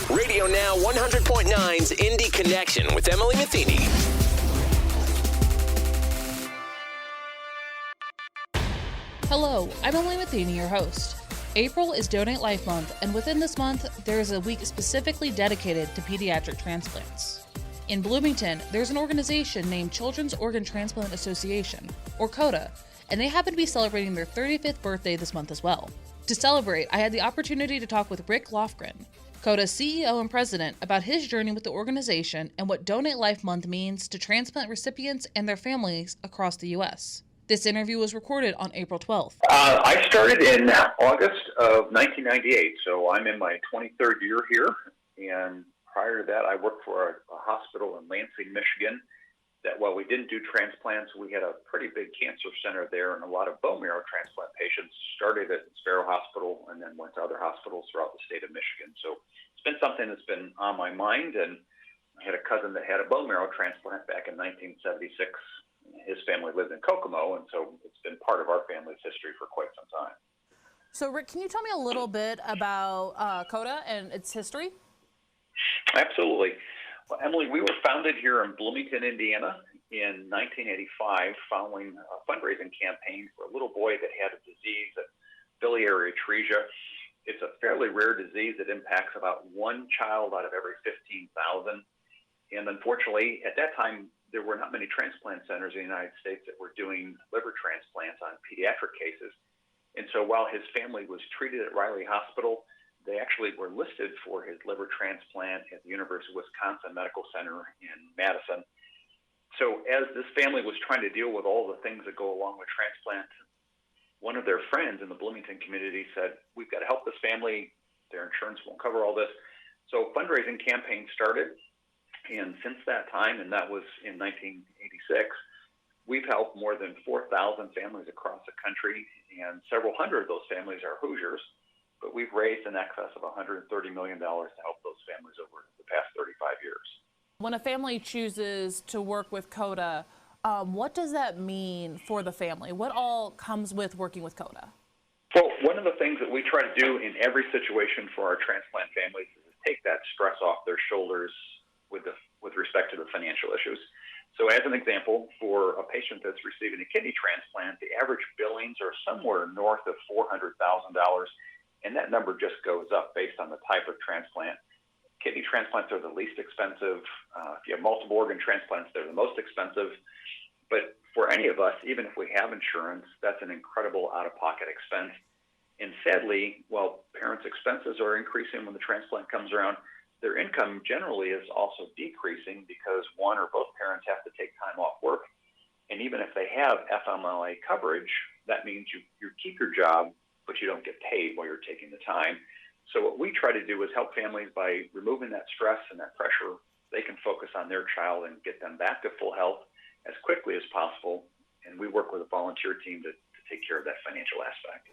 RadioNOW 100.9's Indy Connection with Emily Metheny. Hello, I'm Emily Metheny, your host. April is Donate Life Month, and within this month, there is a week specifically dedicated to pediatric transplants. In Bloomington, there's an organization named Children's Organ Transplant Association, or COTA, and they happen to be celebrating their 35th birthday this month as well. To celebrate, I had the opportunity to talk with Rick Lofgren, COTA's CEO and president, about his journey with the organization and what Donate Life Month means to transplant recipients and their families across the U.S. This interview was recorded on April 12th. I started in August of 1998, so I'm in my 23rd year here. And prior to that, I worked for a hospital in Lansing, Michigan, that while we didn't do transplants, we had a pretty big cancer center there, and a lot of bone marrow transplant patients started at Sparrow Hospital and then went to other hospitals throughout the state of Michigan. So it's been something that's been on my mind, and I had a cousin that had a bone marrow transplant back in 1976. His family lived in Kokomo, and so it's been part of our family's history for quite some time. So, Rick, can you tell me a little bit about COTA and its history? Absolutely. Well, Emily, we were founded here in Bloomington, Indiana in 1985 following a fundraising campaign for a little boy that had a disease, biliary atresia. It's a fairly rare disease that impacts about one child out of every 15,000. And unfortunately, at that time, there were not many transplant centers in the United States that were doing liver transplants on pediatric cases. And so while his family was treated at Riley Hospital, they actually were listed for his liver transplant at the University of Wisconsin Medical Center in Madison. So as this family was trying to deal with all the things that go along with transplant, one of their friends in the Bloomington community said, "We've got to help this family. Their insurance won't cover all this." So a fundraising campaign started. And since that time, and that was in 1986, we've helped more than 4,000 families across the country, and several hundred of those families are Hoosiers. But we've raised in excess of $130 million to help those families over the past 35 years. When a family chooses to work with COTA, what does that mean for the family? What all comes with working with COTA? Well, one of the things that we try to do in every situation for our transplant families is take that stress off their shoulders with respect to the financial issues. So as an example, for a patient that's receiving a kidney transplant, the average billings are somewhere north of $400,000, and that number just goes up based on the type of transplant. Kidney transplants are the least expensive. If you have multiple organ transplants, they're the most expensive. But for any of us, even if we have insurance, that's an incredible out-of-pocket expense. And sadly, while parents' expenses are increasing when the transplant comes around, their income generally is also decreasing because one or both parents have to take time off work. And even if they have FMLA coverage, that means you keep your job, but you don't get paid while you're taking the time. So what we try to do is help families by removing that stress and that pressure. They can focus on their child and get them back to full health as quickly as possible. And we work with a volunteer team to take care of that financial aspect.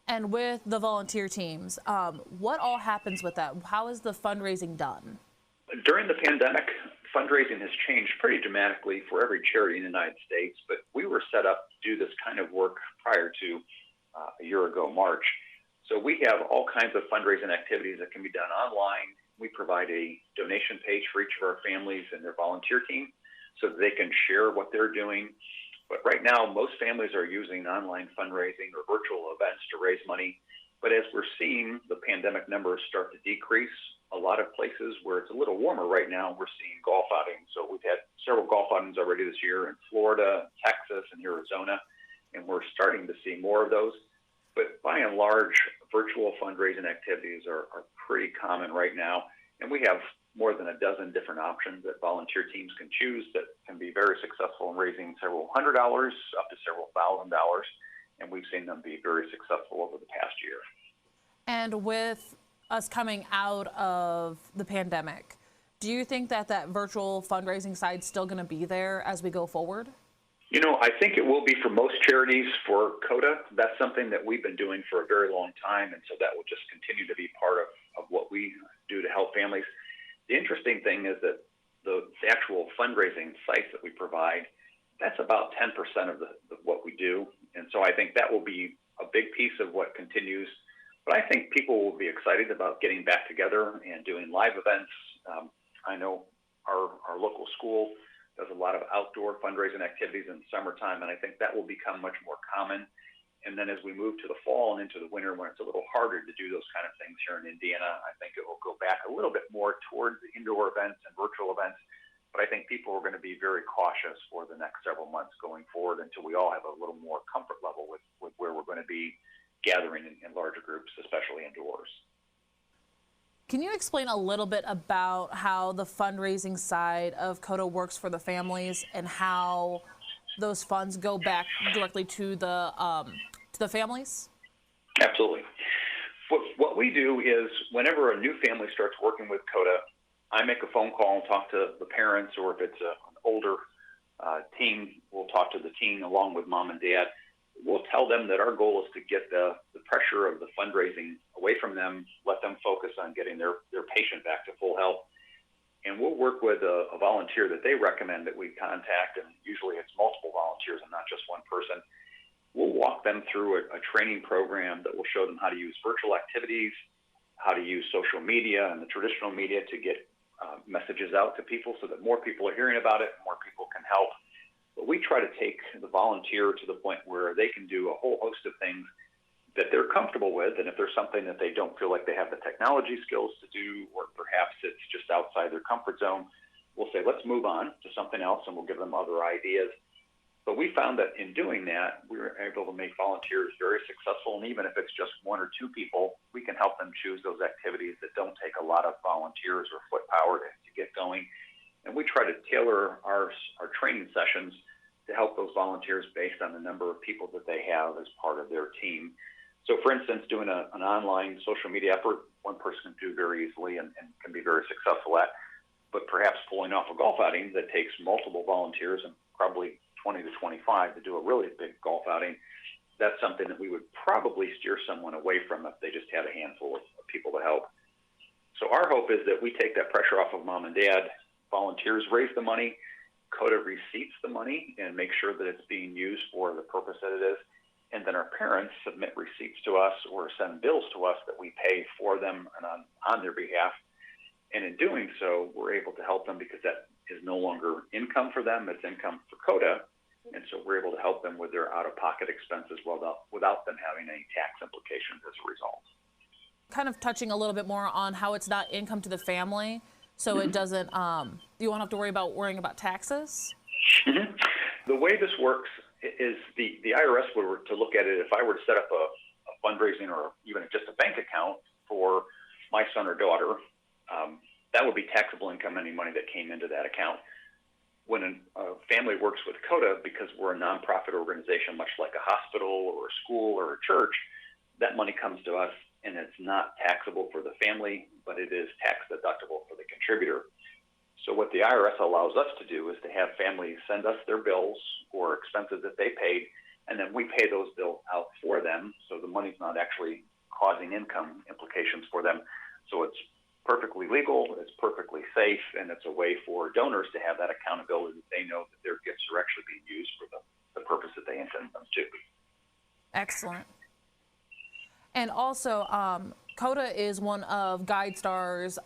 And with the volunteer teams, what all happens with that? How is the fundraising done? During the pandemic, fundraising has changed pretty dramatically for every charity in the United States, but we were set up to do this kind of work prior to a year ago, March. So we have all kinds of fundraising activities that can be done online. We provide a donation page for each of our families and their volunteer team so that they can share what they're doing. But right now, most families are using online fundraising or virtual events to raise money. But as we're seeing the pandemic numbers start to decrease, a lot of places where it's a little warmer right now, we're seeing golf outings. So we've had several golf outings already this year in Florida, Texas, and Arizona, and we're starting to see more of those. But by and large, virtual fundraising activities are pretty common right now, and we have more than a dozen different options that volunteer teams can choose that can be very successful in raising several $100 up to several $1,000, and we've seen them be very successful over the past year. And with us coming out of the pandemic, do you think that virtual fundraising side is still going to be there as we go forward? You know, I think it will be for most charities. For COTA, that's something that we've been doing for a very long time, and so that will just continue to be part of what we do to help families. The interesting thing is that the actual fundraising sites that we provide, that's about 10% of what we do. And so I think that will be a big piece of what continues But I think people will be excited about getting back together and doing live events. I know our local school does a lot of outdoor fundraising activities in the summertime, and I think that will become much more common. And then as we move to the fall and into the winter, when it's a little harder to do those kind of things here in Indiana, I think it will go back a little bit more towards the indoor events and virtual events. But I think people are going to be very cautious for the next several months going forward until we all have a little more comfort level with where we're going to be gathering in larger groups, especially indoors. Can you explain a little bit about how the fundraising side of COTA works for the families and how those funds go back directly to the families? Absolutely. What we do is whenever a new family starts working with COTA, I make a phone call and talk to the parents, or if it's an older teen, we'll talk to the teen along with mom and dad. We'll tell them that our goal is to get the pressure of the fundraising away from them, let them focus on getting their patient back to full health. And we'll work with a volunteer that they recommend that we contact, and usually it's multiple volunteers and not just one person. We'll walk them through a training program that will show them how to use virtual activities, how to use social media and the traditional media to get messages out to people so that more people are hearing about it, more people can help. But we try to take the volunteer to the point where they can do a whole host of things that they're comfortable with, and if there's something that they don't feel like they have the technology skills to do, or perhaps it's just outside their comfort zone, we'll say, let's move on to something else, and we'll give them other ideas. But we found that in doing that, we were able to make volunteers very successful, and even if it's just one or two people, we can help them choose those activities that don't take a lot of volunteers or foot power to get going. And we try to tailor our training sessions to help those volunteers based on the number of people that they have as part of their team. So, for instance, doing an online social media effort, one person can do very easily and can be very successful at. But perhaps pulling off a golf outing that takes multiple volunteers and probably 20 to 25 to do a really big golf outing, that's something that we would probably steer someone away from if they just had a handful of people to help. So our hope is that we take that pressure off of mom and dad. Volunteers raise the money, COTA receipts the money and make sure that it's being used for the purpose that it is. And then our parents submit receipts to us or send bills to us that we pay for them and on their behalf. And in doing so, we're able to help them because that is no longer income for them, it's income for COTA. And so we're able to help them with their out-of-pocket expenses without them having any tax implications as a result. Kind of touching a little bit more on how it's not income to the family, so it doesn't, you won't have to worrying about taxes? Mm-hmm. The way this works is the IRS were to look at it. If I were to set up a fundraising or even just a bank account for my son or daughter, that would be taxable income, any money that came into that account. When a family works with COTA, because we're a nonprofit organization, much like a hospital or a school or a church, that money comes to us and it's not taxable for the family, but it is tax deductible for the contributor. So what the IRS allows us to do is to have families send us their bills or expenses that they paid, and then we pay those bills out for them. So the money's not actually causing income implications for them. So it's perfectly legal, it's perfectly safe, and it's a way for donors to have that accountability that they know that their gifts are actually being used for the purpose that they intend them to. Excellent. And also, COTA is one of GuideStar's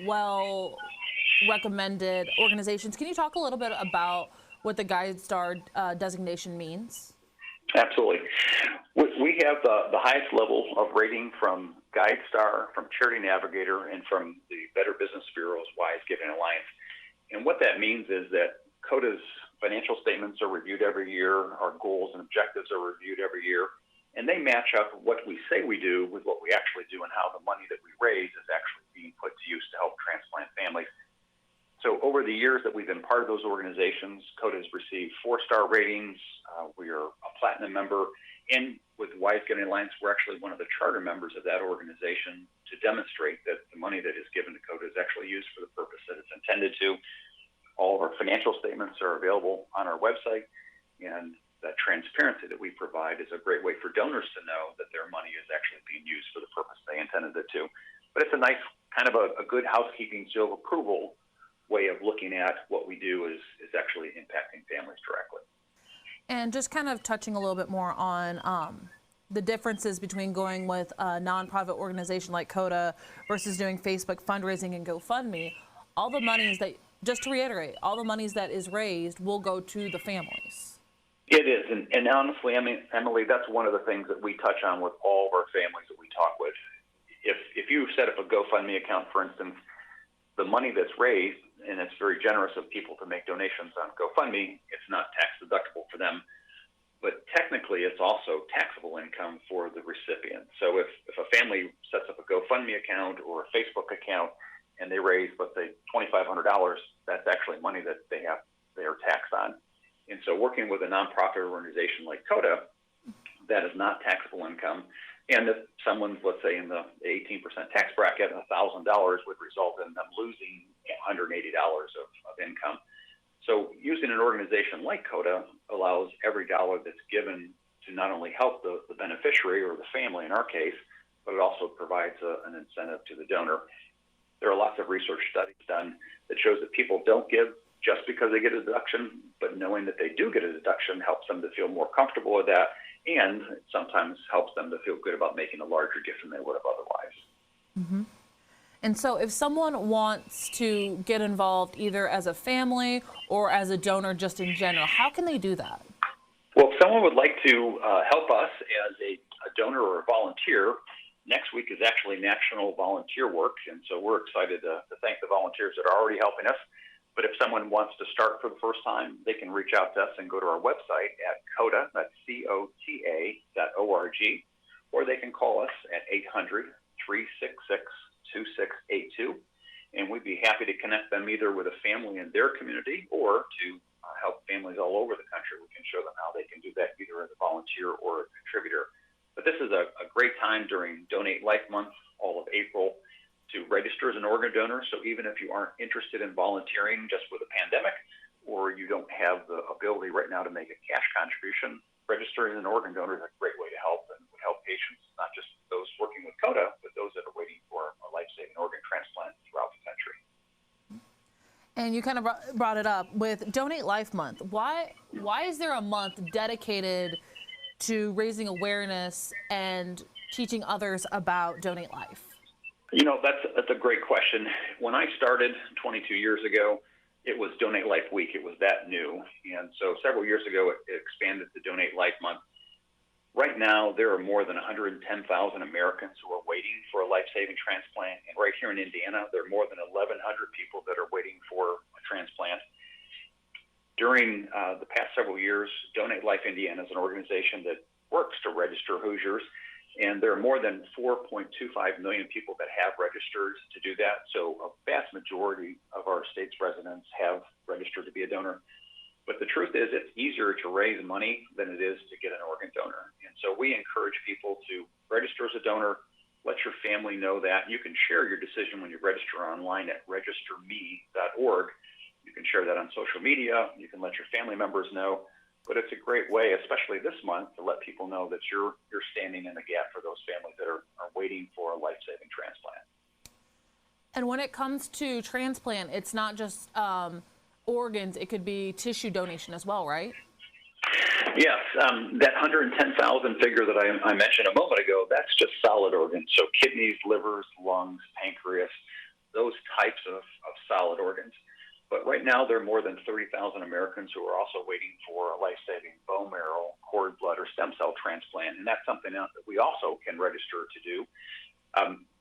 well-recommended organizations. Can you talk a little bit about what the GuideStar designation means? Absolutely. We have the highest level of rating from GuideStar, from Charity Navigator, and from the Better Business Bureau's Wise Giving Alliance. And what that means is that COTA's financial statements are reviewed every year, our goals and objectives are reviewed every year, and they match up what we say we do with what we actually do and how the money that we raise is actually being put to use to help transplant families. So over the years that we've been part of those organizations, COTA has received 4-star ratings. We are a platinum member. And with Wise Giving Alliance, we're actually one of the charter members of that organization to demonstrate that the money that is given to COTA is actually used for the purpose that it's intended to. All of our financial statements are available on our website, and that transparency that we provide is a great way for donors to know that their money is actually being used for the purpose they intended it to. But it's a nice kind of a good housekeeping seal of approval way of looking at what we do is actually impacting families directly. And just kind of touching a little bit more on the differences between going with a nonprofit organization like COTA versus doing Facebook fundraising and GoFundMe, all the monies that, just to reiterate, all the monies that is raised will go to the families. It is, and honestly, I mean, Emily, that's one of the things that we touch on with all of our families that we talk with. If you set up a GoFundMe account, for instance, the money that's raised, and it's very generous of people to make donations on GoFundMe, it's not tax deductible for them, but technically it's also taxable income for the recipient. So if a family sets up a GoFundMe account or a Facebook account and they raise, let's say, $2,500, that's actually money that they are taxed on. And so working with a nonprofit organization like COTA, that is not taxable income. And if someone's, let's say, in the 18% tax bracket, $1,000 would result in them losing $180 of income. So using an organization like COTA allows every dollar that's given to not only help the beneficiary or the family in our case, but it also provides an incentive to the donor. There are lots of research studies done that shows that people don't give just because they get a deduction, but knowing that they do get a deduction helps them to feel more comfortable with that, and it sometimes helps them to feel good about making a larger gift than they would have otherwise. Mm-hmm. And so if someone wants to get involved either as a family or as a donor just in general, how can they do that? Well, if someone would like to help us as a donor or a volunteer, next week is actually National Volunteer Work, and so we're excited to thank the volunteers that are already helping us. But if someone wants to start for the first time, they can reach out to us and go to our website at COTA, that's COTA.org, or they can call us at 800-366-2682, and we'd be happy to connect them either with a family in their community or to help families all over the country. We can show them how they can do that either as a volunteer or a contributor. But this is a great time during Donate Life Month, all of April, to register as an organ donor. So even if you aren't interested in volunteering just with a pandemic, or you don't have the ability right now to make a cash contribution, registering as an organ donor is a great way to help, and would help patients, not just those working with COTA, but those that are waiting for a life-saving organ transplant throughout the country. And you kind of brought it up with Donate Life Month. Why is there a month dedicated to raising awareness and teaching others about Donate Life? You know, that's a great question. When I started 22 years ago, it was Donate Life Week. It was that new. And so several years ago, it expanded to Donate Life Month. Right now, there are more than 110,000 Americans who are waiting for a life-saving transplant. And right here in Indiana, there are more than 1,100 people that are waiting for a transplant. During the past several years, Donate Life Indiana is an organization that works to register Hoosiers. And there are more than 4.25 million people that have registered to do that. So a vast majority of our state's residents have registered to be a donor. But the truth is, it's easier to raise money than it is to get an organ donor. And so we encourage people to register as a donor, let your family know that. You can share your decision when you register online at registerme.org. You can share that on social media. You can let your family members know. But it's a great way, especially this month, to let people know that you're standing in the gap for those families that are waiting for a life-saving transplant. And when it comes to transplant, it's not just organs, it could be tissue donation as well, right? Yes, that 110,000 figure that I mentioned a moment ago, that's just solid organs. So kidneys, livers, lungs, pancreas, those types of solid organs. But right now, there are more than 30,000 Americans who are also waiting for a life-saving bone marrow, cord blood, or stem cell transplant. And that's something else that we also can register to do.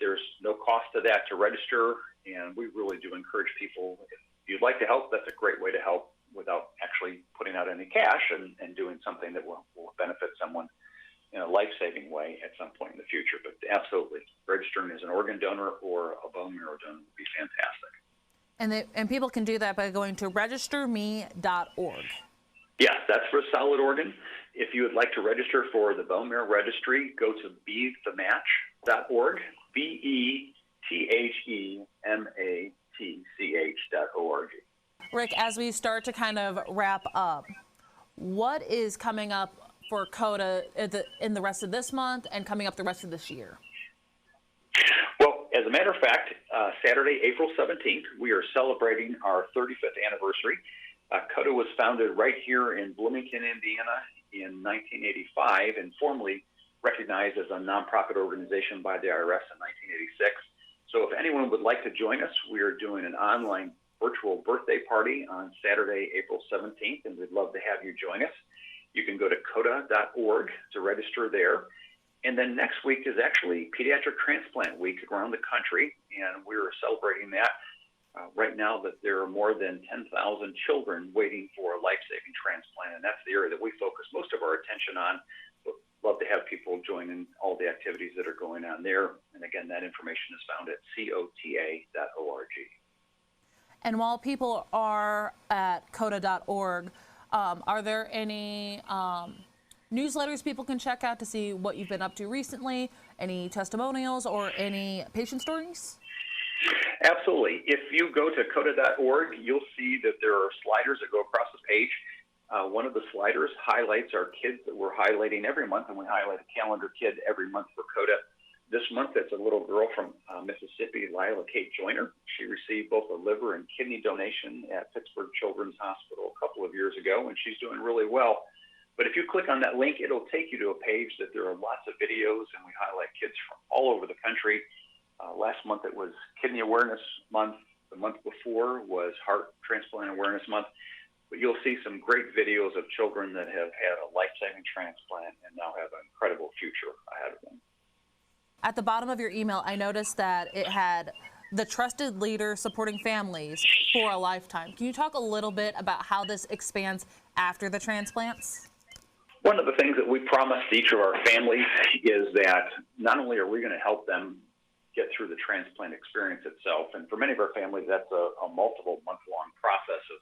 There's no cost to that to register, and we really do encourage people, if you'd like to help, that's a great way to help without actually putting out any cash and doing something that will benefit someone in a life-saving way at some point in the future. But absolutely, registering as an organ donor or a bone marrow donor would be fantastic. And people can do that by going to registerme.org. Yes, that's for a solid organ. If you would like to register for the bone marrow registry, go to bethematch.org, BETHEMATCH.org. Rick, as we start to kind of wrap up, what is coming up for COTA in the rest of this month and coming up the rest of this year? Well, as a matter of fact, Saturday, April 17th, we are celebrating our 35th anniversary. COTA was founded right here in Bloomington, Indiana in 1985 and formally recognized as a nonprofit organization by the IRS in 1986. So if anyone would like to join us, we are doing an online virtual birthday party on Saturday, April 17th, and we'd love to have you join us. You can go to COTA.org to register there. And then next week is actually Pediatric Transplant Week around the country, and we're celebrating that right now that there are more than 10,000 children waiting for a life-saving transplant, and that's the area that we focus most of our attention on. But love to have people join in all the activities that are going on there. And again, that information is found at COTA.org. And while people are at COTA.org, are there any newsletters people can check out to see what you've been up to recently, any testimonials or any patient stories? Absolutely. If you go to COTA.org, you'll see that there are sliders that go across the page. One of the sliders highlights our kids that we're highlighting every month, and we highlight a calendar kid every month for COTA. This month, it's a little girl from Mississippi, Lila Kate Joyner. She received both a liver and kidney donation at Pittsburgh Children's Hospital a couple of years ago, and she's doing really well. But if you click on that link, it'll take you to a page that there are lots of videos, and we highlight kids from all over the country. Last month, it was Kidney Awareness Month. The month before was Heart Transplant Awareness Month. But you'll see some great videos of children that have had a life-saving transplant and now have an incredible future ahead of them. At the bottom of your email, I noticed that it had the trusted leader supporting families for a lifetime. Can you talk a little bit about how this expands after the transplants? One of the things that we promised each of our families is that not only are we going to help them get through the transplant experience itself, and for many of our families, that's a multiple month-long process of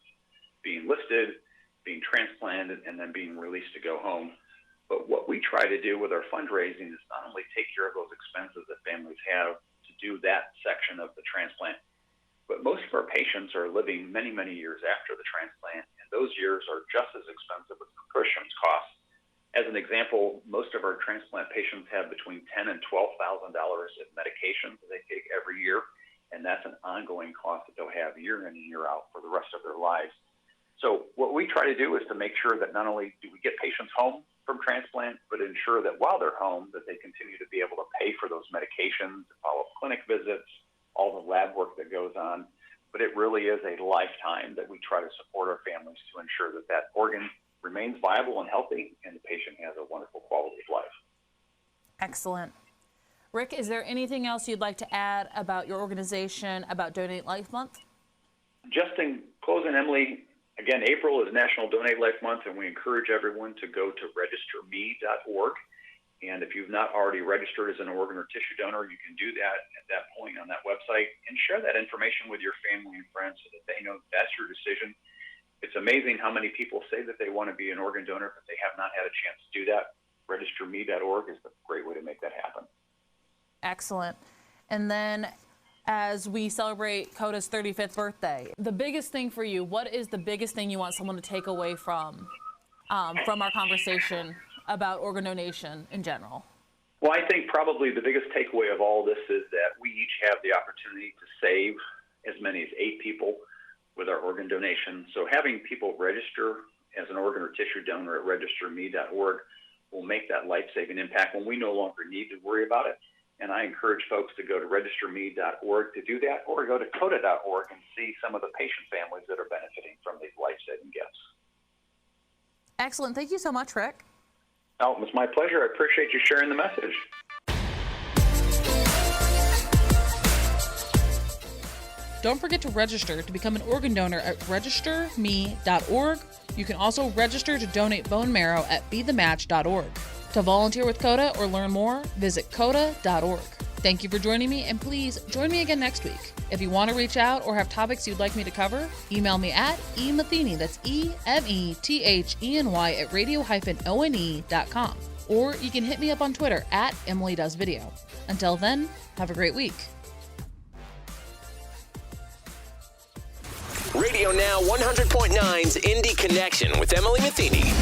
being listed, being transplanted, and then being released to go home. But what we try to do with our fundraising is not only take care of those expenses that families have to do that section of the transplant, but most of our patients are living many, many years after the transplant, and those years are just as expensive as the cushions cost. As an example, most of our transplant patients have between $10,000 and $12,000 in medications that they take every year, and that's an ongoing cost that they'll have year in and year out for the rest of their lives. So what we try to do is to make sure that not only do we get patients home from transplant, but ensure that while they're home, that they continue to be able to pay for those medications, follow-up clinic visits, all the lab work that goes on. But it really is a lifetime that we try to support our families to ensure that that organ remains viable and healthy, and the patient has a wonderful quality of life. Excellent. Rick, is there anything else you'd like to add about your organization, about Donate Life Month? Just in closing, Emily, again, April is National Donate Life Month, and we encourage everyone to go to registerme.org. And if you've not already registered as an organ or tissue donor, you can do that at that point on that website and share that information with your family and friends so that they know that's your decision. It's amazing how many people say that they want to be an organ donor, but they have not had a chance to do that. Registerme.org is a great way to make that happen. Excellent. And then as we celebrate COTA's 35th birthday, the biggest thing for you, what is the biggest thing you want someone to take away from our conversation about organ donation in general? Well, I think probably the biggest takeaway of all this is that we each have the opportunity to save as many as 8 people with our organ donation. So having people register as an organ or tissue donor at registerme.org will make that life-saving impact when we no longer need to worry about it. And I encourage folks to go to registerme.org to do that, or go to COTA.org and see some of the patient families that are benefiting from these life-saving gifts. Excellent. Thank you so much, Rick. Oh, it was my pleasure. I appreciate you sharing the message. Don't forget to register to become an organ donor at registerme.org. You can also register to donate bone marrow at bethematch.org. To volunteer with COTA or learn more, visit COTA.org. Thank you for joining me, and please join me again next week. If you want to reach out or have topics you'd like me to cover, email me at emetheny, that's EMETHENY at radio-one.com. Or you can hit me up on Twitter at EmilyDoesVideo. Until then, have a great week. Radio Now 100.9's Indy Connection with Emily Metheny.